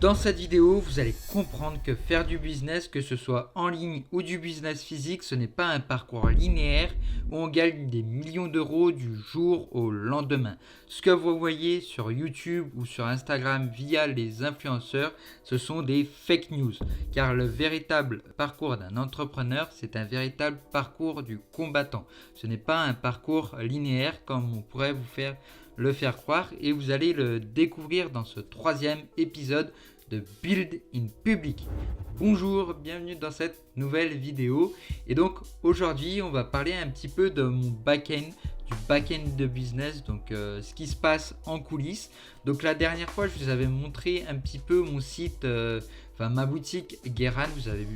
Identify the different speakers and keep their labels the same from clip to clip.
Speaker 1: Dans cette vidéo, vous allez comprendre que faire du business, que ce soit en ligne ou du business physique, ce n'est pas un parcours linéaire où on gagne des millions d'euros du jour au lendemain. Ce que vous voyez sur YouTube ou sur Instagram via les influenceurs, ce sont des fake news. Car le véritable parcours d'un entrepreneur, c'est un véritable parcours du combattant. Ce n'est pas un parcours linéaire comme on pourrait le faire croire, et vous allez le découvrir dans ce troisième épisode de Build in Public. Bonjour, bienvenue dans cette nouvelle vidéo. Et donc aujourd'hui on va parler un petit peu de mon back-end, du back-end de business, donc ce qui se passe en coulisses. Donc la dernière fois je vous avais montré un petit peu mon site, ma boutique Guéran. Vous avez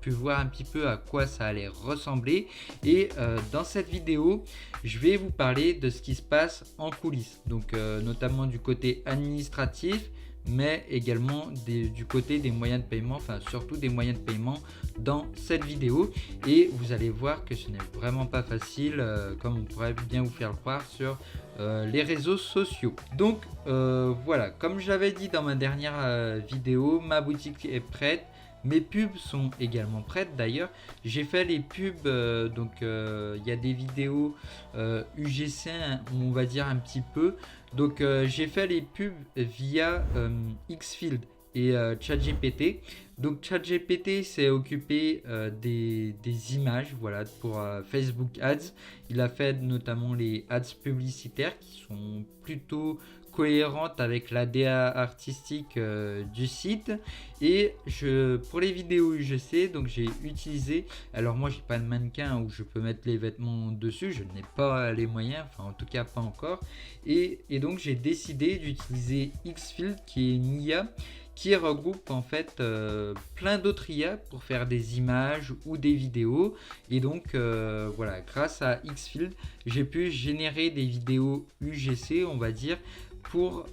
Speaker 1: pu voir un petit peu à quoi ça allait ressembler. Et dans cette vidéo je vais vous parler de ce qui se passe en coulisses, donc notamment du côté administratif, mais également du côté des moyens de paiement, enfin surtout des moyens de paiement dans cette vidéo. Et vous allez voir que ce n'est vraiment pas facile comme on pourrait bien vous faire croire sur les réseaux sociaux. Donc voilà, comme je l'avais dit dans ma dernière vidéo, ma boutique est prête. Mes pubs sont également prêtes d'ailleurs. J'ai fait les pubs, il y a des vidéos UGC, on va dire un petit peu. Donc j'ai fait les pubs via Xfield et ChatGPT. Donc ChatGPT s'est occupé des images, voilà, pour Facebook Ads. Il a fait notamment les ads publicitaires qui sont plutôt cohérente avec l'ADA artistique du site. Et pour les vidéos UGC, donc j'ai utilisé, alors moi j'ai pas de mannequin où je peux mettre les vêtements dessus, je n'ai pas les moyens, enfin en tout cas pas encore, et donc j'ai décidé d'utiliser Xfield, qui est une IA qui regroupe en fait plein d'autres IA pour faire des images ou des vidéos. Et donc voilà, grâce à Xfield j'ai pu générer des vidéos UGC, on va dire, pour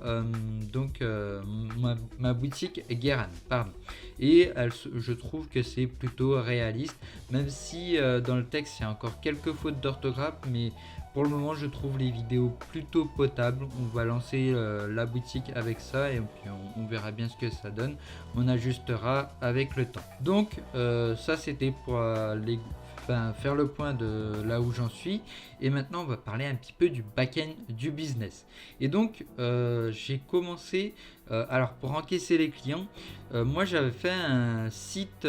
Speaker 1: ma boutique Guéran, pardon. Et je trouve que c'est plutôt réaliste, même si dans le texte il y a encore quelques fautes d'orthographe, mais pour le moment je trouve les vidéos plutôt potables. On va lancer la boutique avec ça et puis on verra bien ce que ça donne. On ajustera avec le temps. Donc ça c'était pour faire le point de là où j'en suis. Et maintenant on va parler un petit peu du back-end du business. Et donc j'ai commencé, alors pour encaisser les clients, moi j'avais fait un site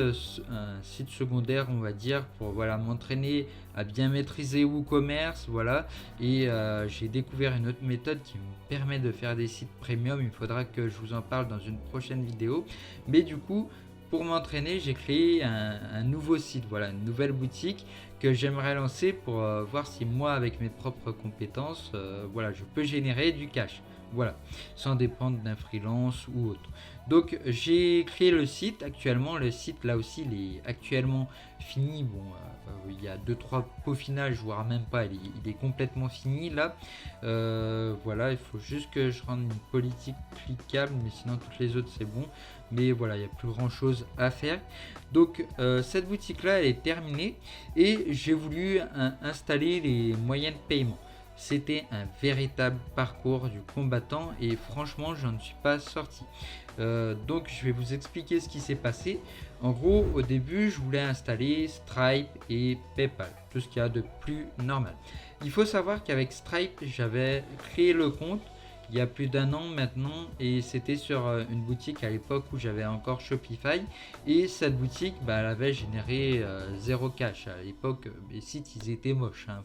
Speaker 1: secondaire, on va dire, pour voilà, m'entraîner à bien maîtriser WooCommerce, voilà. Et j'ai découvert une autre méthode qui me permet de faire des sites premium. Il faudra que je vous en parle dans une prochaine vidéo. Mais du coup, pour m'entraîner, j'ai créé un nouveau site, voilà, une nouvelle boutique que j'aimerais lancer pour voir si moi, avec mes propres compétences, voilà, je peux générer du cash, voilà, sans dépendre d'un freelance ou autre. Donc j'ai créé le site. Actuellement le site là aussi il est actuellement fini. Bon, il y a 2-3 peaufinages, voire même pas, il est complètement fini là. Voilà, il faut juste que je rende une politique cliquable, mais sinon toutes les autres c'est bon. Mais voilà, il n'y a plus grand chose à faire. Donc cette boutique là elle est terminée et j'ai voulu installer les moyens de paiement. C'était un véritable parcours du combattant et franchement je ne suis pas sorti. Donc je vais vous expliquer ce qui s'est passé. En gros, au début je voulais installer Stripe et PayPal, tout ce qu'il y a de plus normal. Il faut savoir qu'avec Stripe j'avais créé le compte il y a plus d'un an maintenant, et c'était sur une boutique à l'époque où j'avais encore Shopify, et cette boutique elle avait généré zéro cash à l'époque. Mes sites ils étaient moches, hein,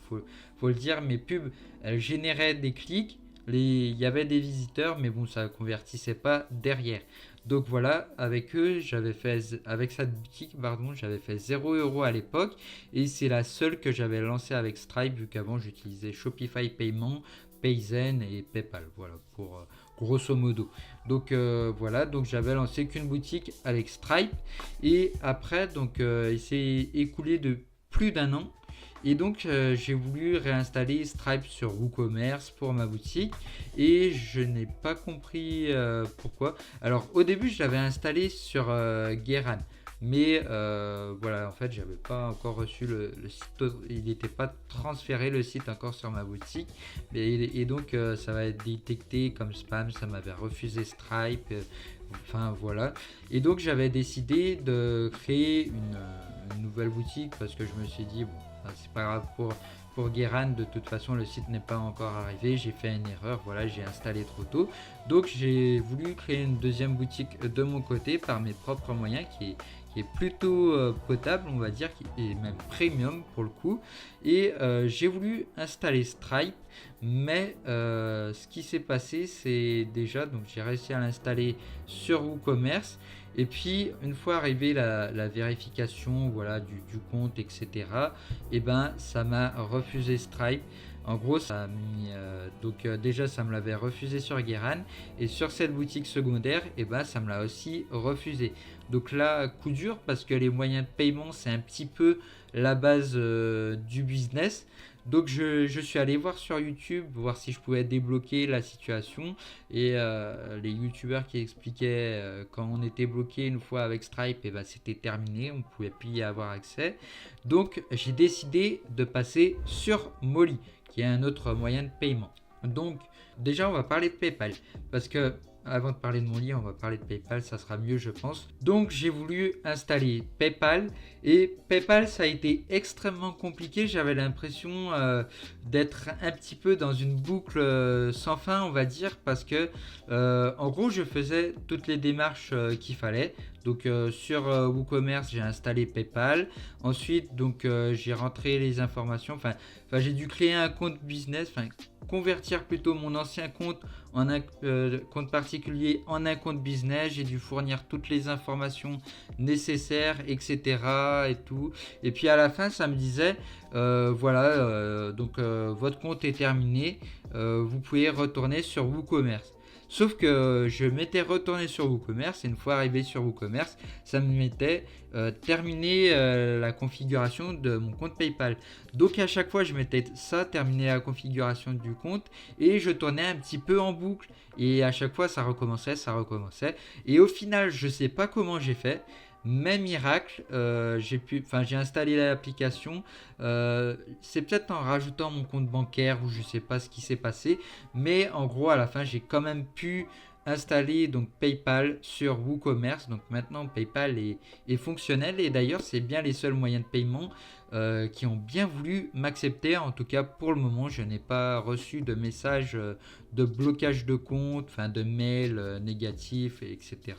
Speaker 1: faut le dire. Mes pubs elles généraient des clics, il y avait des visiteurs, mais bon ça ne convertissait pas derrière. Donc voilà, avec eux avec cette boutique j'avais fait 0€ à l'époque, et c'est la seule que j'avais lancée avec Stripe, vu qu'avant j'utilisais Shopify Paiement, Payzen et PayPal, voilà, pour grosso modo. Donc voilà, donc j'avais lancé qu'une boutique avec Stripe, et après donc il s'est écoulé de plus d'un an, et donc j'ai voulu réinstaller Stripe sur WooCommerce pour ma boutique, et je n'ai pas compris pourquoi. Alors au début je l'avais installé sur Guéran, mais voilà, en fait j'avais pas encore reçu le site, il n'était pas transféré le site encore sur ma boutique, et donc ça va être détecté comme spam. Ça m'avait refusé Stripe, Enfin voilà. Et donc j'avais décidé de créer une nouvelle boutique parce que je me suis dit, bon, enfin, c'est pas grave pour Guéran, de toute façon le site n'est pas encore arrivé, j'ai fait une erreur, voilà, j'ai installé trop tôt. Donc j'ai voulu créer une deuxième boutique de mon côté par mes propres moyens qui est plutôt potable, on va dire, qui est même premium pour le coup. Et j'ai voulu installer Stripe, mais ce qui s'est passé, c'est déjà, donc j'ai réussi à l'installer sur WooCommerce. Et puis, une fois arrivé la vérification, voilà, du compte, etc., et ben, ça m'a refusé Stripe. En gros, ça a mis, déjà, ça me l'avait refusé sur Guéran, et sur cette boutique secondaire, et ben, ça me l'a aussi refusé. Donc là, coup dur, parce que les moyens de paiement, c'est un petit peu la base du business. Donc je suis allé voir sur YouTube, voir si je pouvais débloquer la situation. Et les youtubeurs qui expliquaient quand on était bloqué une fois avec Stripe, et ben c'était terminé, on ne pouvait plus y avoir accès. Donc j'ai décidé de passer sur Molly, qui est un autre moyen de paiement. Donc déjà on va parler de PayPal, parce que avant de parler de mon lit, on va parler de PayPal, ça sera mieux je pense. Donc j'ai voulu installer PayPal, et PayPal ça a été extrêmement compliqué, j'avais l'impression d'être un petit peu dans une boucle sans fin on va dire, parce que en gros je faisais toutes les démarches qu'il fallait. Donc sur WooCommerce j'ai installé PayPal, ensuite donc j'ai rentré les informations, enfin j'ai dû créer un compte business, enfin convertir plutôt mon ancien compte en un compte particulier en un compte business. J'ai dû fournir toutes les informations nécessaires, etc. et tout. Et puis à la fin, ça me disait voilà, donc votre compte est terminé, vous pouvez retourner sur WooCommerce. Sauf que je m'étais retourné sur WooCommerce, et une fois arrivé sur WooCommerce, ça me mettait terminer la configuration de mon compte PayPal. Donc à chaque fois, je mettais ça, terminer la configuration du compte, et je tournais un petit peu en boucle. Et à chaque fois, ça recommençait, ça recommençait. Et au final, je sais pas comment j'ai fait. Mais miracle, j'ai installé l'application. C'est peut-être en rajoutant mon compte bancaire ou je sais pas ce qui s'est passé, mais en gros à la fin j'ai quand même pu installer donc PayPal sur WooCommerce. Donc maintenant PayPal est fonctionnel, et d'ailleurs c'est bien les seuls moyens de paiement qui ont bien voulu m'accepter. En tout cas pour le moment, je n'ai pas reçu de message de blocage de compte, enfin de mail négatif, etc.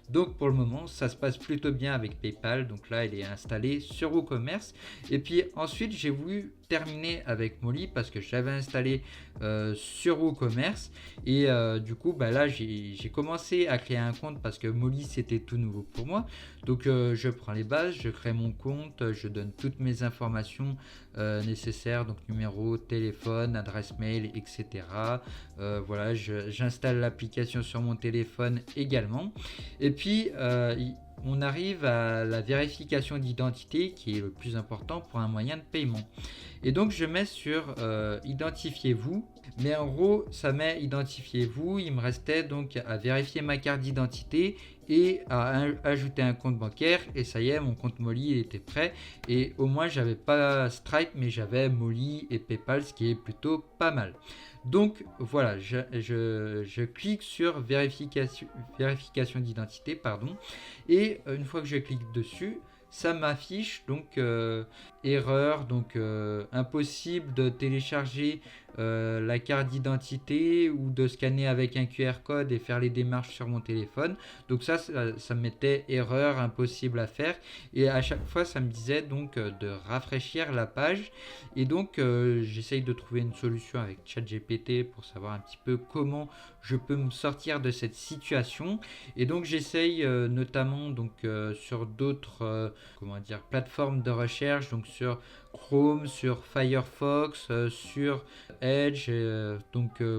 Speaker 1: Donc pour le moment, ça se passe plutôt bien avec PayPal. Donc là, elle est installée sur WooCommerce. Et puis ensuite, j'ai voulu terminer avec Molly parce que je l'avais installé sur WooCommerce. Et du coup, bah là, j'ai commencé à créer un compte parce que Molly, c'était tout nouveau pour moi. Donc je prends les bases, je crée mon compte, je donne toutes mes informations nécessaires, donc numéro, téléphone, adresse mail, etc. Voilà, j'installe l'application sur mon téléphone également. Et puis on arrive à la vérification d'identité qui est le plus important pour un moyen de paiement. Et donc je mets sur identifiez-vous, mais en gros ça met identifiez-vous, il me restait donc à vérifier ma carte d'identité et à ajouter un compte bancaire, et ça y est, mon compte Molly il était prêt, et au moins j'avais pas Stripe mais j'avais Molly et PayPal, ce qui est plutôt pas mal. Donc voilà, je clique sur vérification d'identité, pardon, et une fois que je clique dessus, ça m'affiche donc erreur, donc impossible de télécharger la carte d'identité ou de scanner avec un QR code et faire les démarches sur mon téléphone. Donc ça me mettait erreur, impossible à faire, et à chaque fois ça me disait donc de rafraîchir la page. Et donc j'essaye de trouver une solution avec ChatGPT pour savoir un petit peu comment je peux me sortir de cette situation. Et donc j'essaye notamment donc sur d'autres plateformes de recherche, donc sur Chrome, sur Firefox, sur Edge,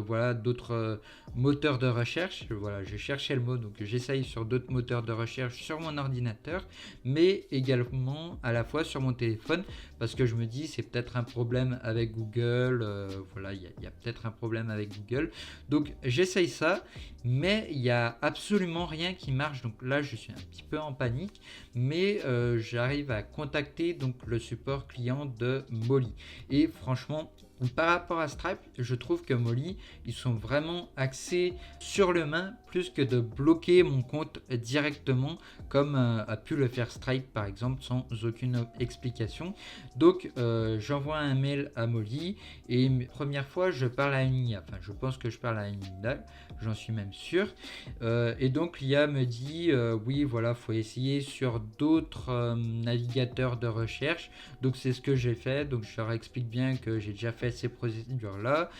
Speaker 1: voilà d'autres moteurs de recherche. Voilà, je cherchais le mot, donc j'essaye sur d'autres moteurs de recherche sur mon ordinateur, mais également à la fois sur mon téléphone, parce que je me dis c'est peut-être un problème avec Google. Voilà, il y a peut-être un problème avec Google. Donc j'essaye ça, mais il n'y a absolument rien qui marche. Donc là je suis un petit peu en panique, mais j'arrive à contacter donc le support client de Molly, et franchement Par rapport à Stripe, je trouve que Molly, ils sont vraiment axés sur le main plus que de bloquer mon compte directement comme a pu le faire Stripe par exemple sans aucune explication. Donc j'envoie un mail à Molly et première fois je parle à une IA, enfin je pense que je parle à une IA, j'en suis même sûr. Et donc l'IA me dit oui voilà, faut essayer sur d'autres navigateurs de recherche. Donc c'est ce que j'ai fait, donc je leur explique bien que j'ai déjà fait ces procédures là.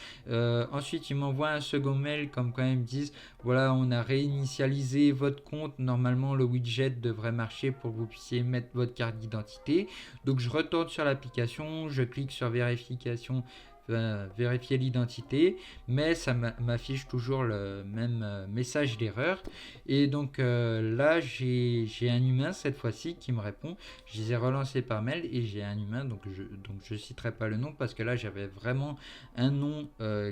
Speaker 1: Ensuite ils m'envoient un second mail comme quand ils me disent voilà, on a réinitialisé votre compte, normalement le widget devrait marcher pour que vous puissiez mettre votre carte d'identité. Donc je retourne sur l'application, je clique sur vérification, vérifier l'identité, mais ça m'affiche toujours le même message d'erreur. Et donc là j'ai un humain cette fois-ci qui me répond. Je les ai relancés par mail et j'ai un humain, donc je citerai pas le nom parce que là j'avais vraiment un nom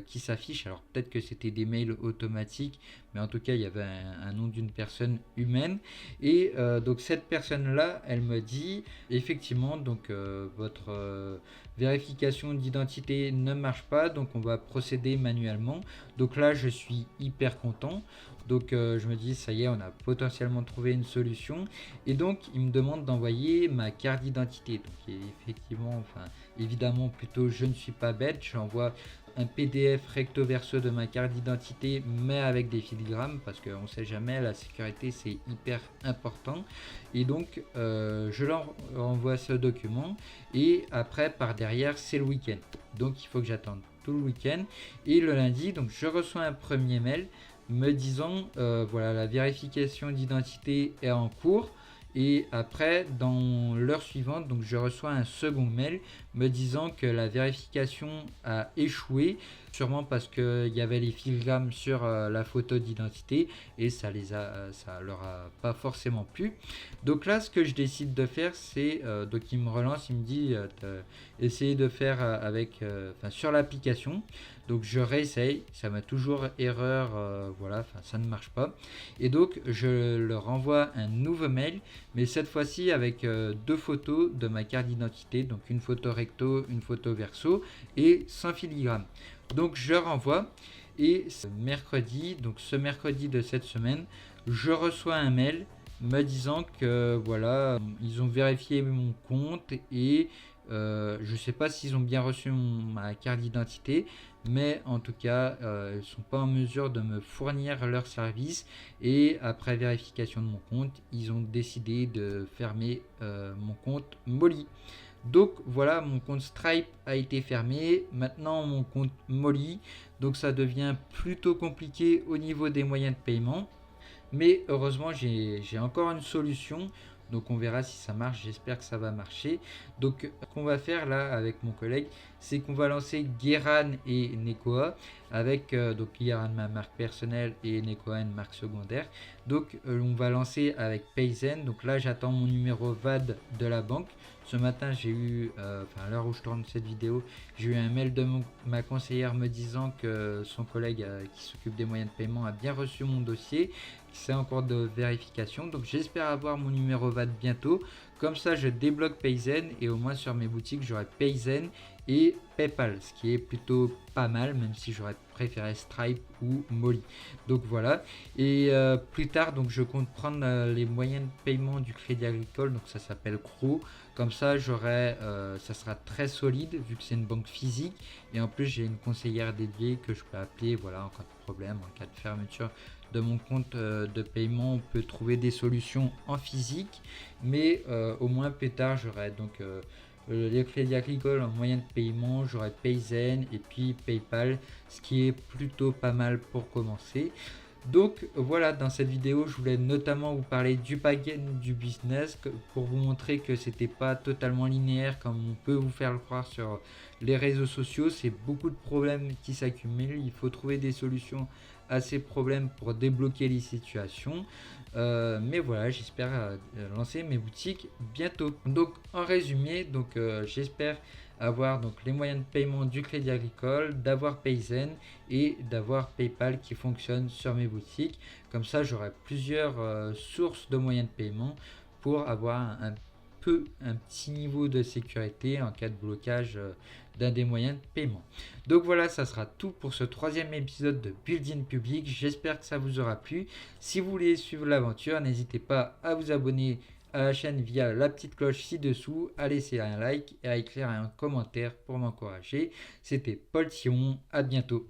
Speaker 1: qui s'affiche. Alors peut-être que c'était des mails automatiques, mais en tout cas il y avait un nom d'une personne humaine. Et donc cette personne là elle me dit effectivement donc votre vérification d'identité ne marche pas, donc on va procéder manuellement. Donc là je suis hyper content. Donc je me dis ça y est, on a potentiellement trouvé une solution. Et donc il me demande d'envoyer ma carte d'identité. Donc effectivement, enfin évidemment plutôt je ne suis pas bête, j'envoie un PDF recto verso de ma carte d'identité mais avec des filigrammes parce qu'on ne sait jamais, la sécurité c'est hyper important. Et donc je leur envoie ce document et après par derrière c'est le week-end. Donc il faut que j'attende tout le week-end. Et le lundi, donc je reçois un premier mail me disant voilà, la vérification d'identité est en cours. Et après dans l'heure suivante, donc je reçois un second mail me disant que la vérification a échoué, sûrement parce qu'il y avait les filgrammes sur la photo d'identité et ça leur a pas forcément plu. Donc là ce que je décide de faire c'est donc il me relance, il me dit essayer de faire avec sur l'application. Donc je réessaye, ça m'a toujours erreur, voilà, ça ne marche pas. Et donc je leur envoie un nouveau mail, mais cette fois-ci avec deux photos de ma carte d'identité, donc une photo recto, une photo verso, et sans filigrane. Donc je renvoie, et ce mercredi de cette semaine, je reçois un mail me disant que voilà, ils ont vérifié mon compte et je sais pas s'ils ont bien reçu ma carte d'identité, mais en tout cas ils ne sont pas en mesure de me fournir leur service et après vérification de mon compte ils ont décidé de fermer mon compte Molly. Donc voilà, mon compte Stripe a été fermé, maintenant mon compte Molly, donc ça devient plutôt compliqué au niveau des moyens de paiement. Mais heureusement, j'ai encore une solution. Donc on verra si ça marche, j'espère que ça va marcher. Donc ce qu'on va faire là avec mon collègue, c'est qu'on va lancer Guéran et Nekoa avec donc Guéran ma marque personnelle et Nekoa une marque secondaire. Donc on va lancer avec Payzen. Donc là j'attends mon numéro VAD de la banque. Ce matin j'ai eu, à l'heure où je tourne cette vidéo, j'ai eu un mail de ma conseillère me disant que son collègue qui s'occupe des moyens de paiement a bien reçu mon dossier. C'est en cours de vérification, donc j'espère avoir mon numéro VAT bientôt. Comme ça je débloque Payzen et au moins sur mes boutiques j'aurai Payzen et PayPal, ce qui est plutôt pas mal, même si j'aurais préféré Stripe ou Molly. Donc voilà, et plus tard donc je compte prendre les moyens de paiement du Crédit Agricole, donc ça s'appelle CRO. Comme ça ça sera très solide vu que c'est une banque physique et en plus j'ai une conseillère dédiée que je peux appeler voilà, en cas de problème, en cas de fermeture de mon compte de paiement. On peut trouver des solutions en physique, mais au moins plus tard j'aurai donc les Crédit Agricole en moyen de paiement, j'aurai Payzen et puis PayPal, ce qui est plutôt pas mal pour commencer. Donc voilà, dans cette vidéo je voulais notamment vous parler du back-end du business pour vous montrer que c'était pas totalement linéaire comme on peut vous faire le croire sur les réseaux sociaux. C'est beaucoup de problèmes qui s'accumulent, il faut trouver des solutions à ces problèmes pour débloquer les situations. Mais voilà, j'espère lancer mes boutiques bientôt. Donc en résumé, donc j'espère avoir donc les moyens de paiement du Crédit Agricole, d'avoir Payzen et d'avoir PayPal qui fonctionne sur mes boutiques. Comme ça, j'aurai plusieurs sources de moyens de paiement pour avoir un que un petit niveau de sécurité en cas de blocage d'un des moyens de paiement. Donc voilà, ça sera tout pour ce 3e épisode de Building Public. J'espère que ça vous aura plu. Si vous voulez suivre l'aventure, n'hésitez pas à vous abonner à la chaîne via la petite cloche ci-dessous, à laisser un like et à écrire un commentaire pour m'encourager. C'était Paul Thion, à bientôt.